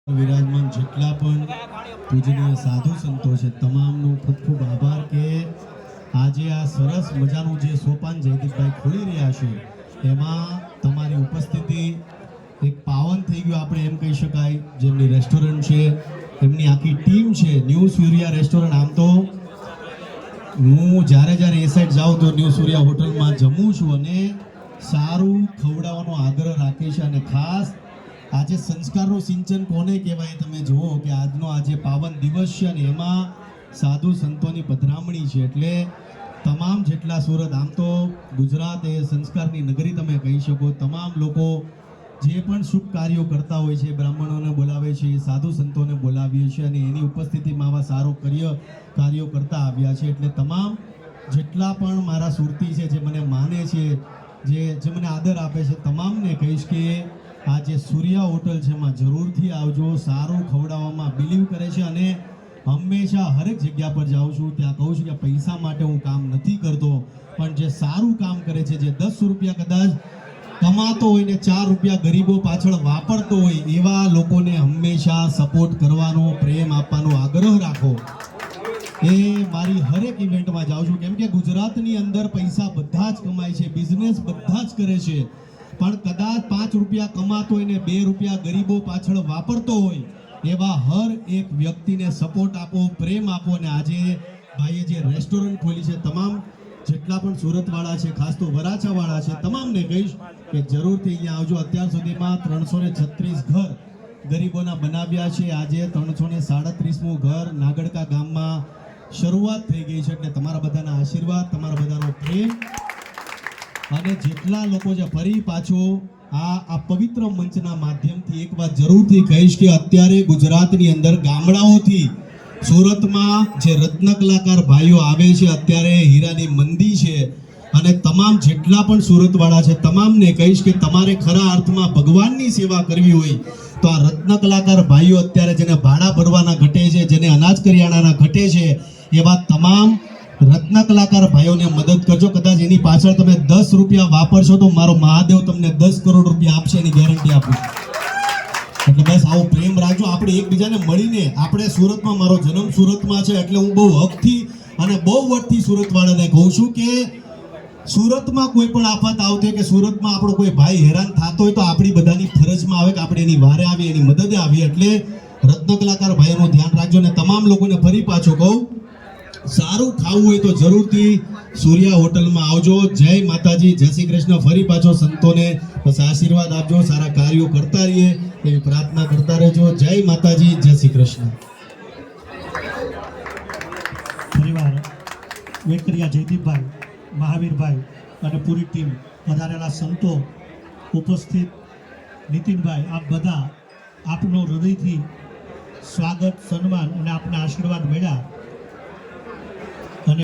વિરાજમાન જેટલા પણ પૂજનીય સાધુ સંતો છે તમામનો ખૂબ ખૂબ આભાર કે આજે આ સરસ મજાનું જે સોપાન જયદીપભાઈ ખોલી રહ્યા છે એમાં તમારી ઉપસ્થિતિ એક પાવન થઈ ગયું આપણે એમ કહી શકાય. જેમની રેસ્ટોરન્ટ છે એમની આખી ટીમ છે ન્યૂ સૂર્યા રેસ્ટોરન્ટ. આમ તો હું જ્યારે એ સાઈડ જાઉં તો ન્યૂ સૂર્યા હોટલમાં જમું છું અને સારું ખવડાવવાનો આગ્રહ રાખે છે. અને ખાસ આજે સંસ્કારનું સિંચન કોને કહેવાય તમે જુઓ કે આજનો આજે પાવન દિવસ છે અને એમાં સાધુ સંતોની પધરામણી છે. એટલે તમામ જેટલા સુરત, આમ તો ગુજરાત એ સંસ્કારની નગરી તમે કહી શકો. તમામ લોકો જે પણ શુભ કાર્યો કરતા હોય છે, બ્રાહ્મણોને બોલાવે છે, સાધુ સંતોને બોલાવીએ છીએ અને એની ઉપસ્થિતિમાં આવા સારો કાર્યો કરતા આવ્યા છે. એટલે તમામ જેટલા પણ મારા સુરતી છે, જે મને માને છે, જે મને આદર આપે છે, તમામને કહીશ કે આ જે સૂર્યા હોટલ છે એમાં જરૂરથી આવજો. સારું ખવડાવવામાં બિલીવ કરે છે અને હંમેશા હરેક જગ્યા પર જાઉં છું ત્યાં કહું છું કે પૈસા માટે હું કામ નથી કરતો, પણ જે સારું કામ કરે છે, જે 10 રૂપિયા કદાચ કમાતો હોય ને 4 રૂપિયા ગરીબો પાછળ વાપરતો હોય એવા લોકોને હંમેશા સપોર્ટ કરવાનો, પ્રેમ આપવાનો આગ્રહ રાખો. એ મારી હરેક ઇવેન્ટમાં જાઉં છું કેમ કે ગુજરાતની અંદર પૈસા બધા જ કમાય છે, બિઝનેસ બધા જ કરે છે, પણ કદાચ 5 રૂપિયા કમાતો હોય ને 2 રૂપિયા ગરીબો પાછળ વાપરતો હોય એવા હર એક વ્યક્તિને સપોર્ટ આપો, પ્રેમ આપો. અને આજે ભાઈએ જે રેસ્ટોરન્ટ ખોલી છે, તમામ જેટલા પણ સુરતવાળા છે, ખાસ તો વરાછાવાળા છે, તમામને કહીશ કે જરૂરથી અહીંયા આવજો. અત્યાર સુધીમાં 336 ઘર ગરીબોના બનાવ્યા છે. આજે 337મું ઘર નાગડકા ગામમાં શરૂઆત થઈ ગઈ છે. એટલે તમારા બધાના આશીર્વાદ, તમારા બધાનો પ્રેમ અને જેટલા લોકો જે ફરી પાછો આ પવિત્ર મંચના માધ્યમથી એક વાત જરૂરથી કહીશ કે અત્યારે ગુજરાતની અંદર ગામડાઓથી સુરતમાં જે રત્ન કલાકાર ભાઈઓ આવે છે, અત્યારે હીરાની મંદી છે અને તમામ જેટલા પણ સુરતવાળા છે તમામને કહીશ કે તમારે ખરા અર્થમાં ભગવાનની સેવા કરવી હોય તો આ રત્ન કલાકાર ભાઈઓ અત્યારે જેને ભાડા ભરવાના ઘટે છે, જેને અનાજ કરિયાણાના ઘટે છે, એવા તમામ રત્ન કલાકાર ભાઈઓને મદદ કરજો. કદાચ એની પાછળ તમે 10 રૂપિયા વાપરશો તો મારો મહાદેવ તમને 10 કરોડ રૂપિયા આપશે એની ગેરંટી આપું. એટલે બસ આવો પ્રેમ રાખજો. આપણે એકબીજાને મળીને, આપણે સુરતમાં, મારો જન્મ સુરતમાં છે એટલે હું બહુ હકથી અને બહુ વટથી સુરતવાળાને કહું છું કે સુરતમાં કોઈ પણ આફત આવતી હોય કે સુરતમાં આપણો કોઈ ભાઈ હેરાન થતો હોય તો આપણી બધાની ફરજમાં આવે કે આપણે એની વારે આવીએ, એની મદદે આવીએ. એટલે રત્ન કલાકાર ભાઈઓનું ધ્યાન રાખજો. અને તમામ લોકોને ફરી પાછો કહું, સારું ખાવું હોય તો જરૂરથી સૂર્યા હોટલમાં આવજો. જય માતાજી, જય શ્રી કૃષ્ણ. ફરી પાછો સંતોને બસ આશીર્વાદ આપજો, સારા કાર્યો કરતા રહીએ એવી પ્રાર્થના કરતા રહેજો. જય માતાજી, જય શ્રી કૃષ્ણ. પરિવાર વેકરિયા જયદીપભાઈ, મહાવીરભાઈ અને પૂરી ટીમ, વધારેલા સંતો, ઉપસ્થિત નીતિનભાઈ, આપ બધા આપનો હૃદયથી સ્વાગત, સન્માન અને આપના આશીર્વાદ મળ્યા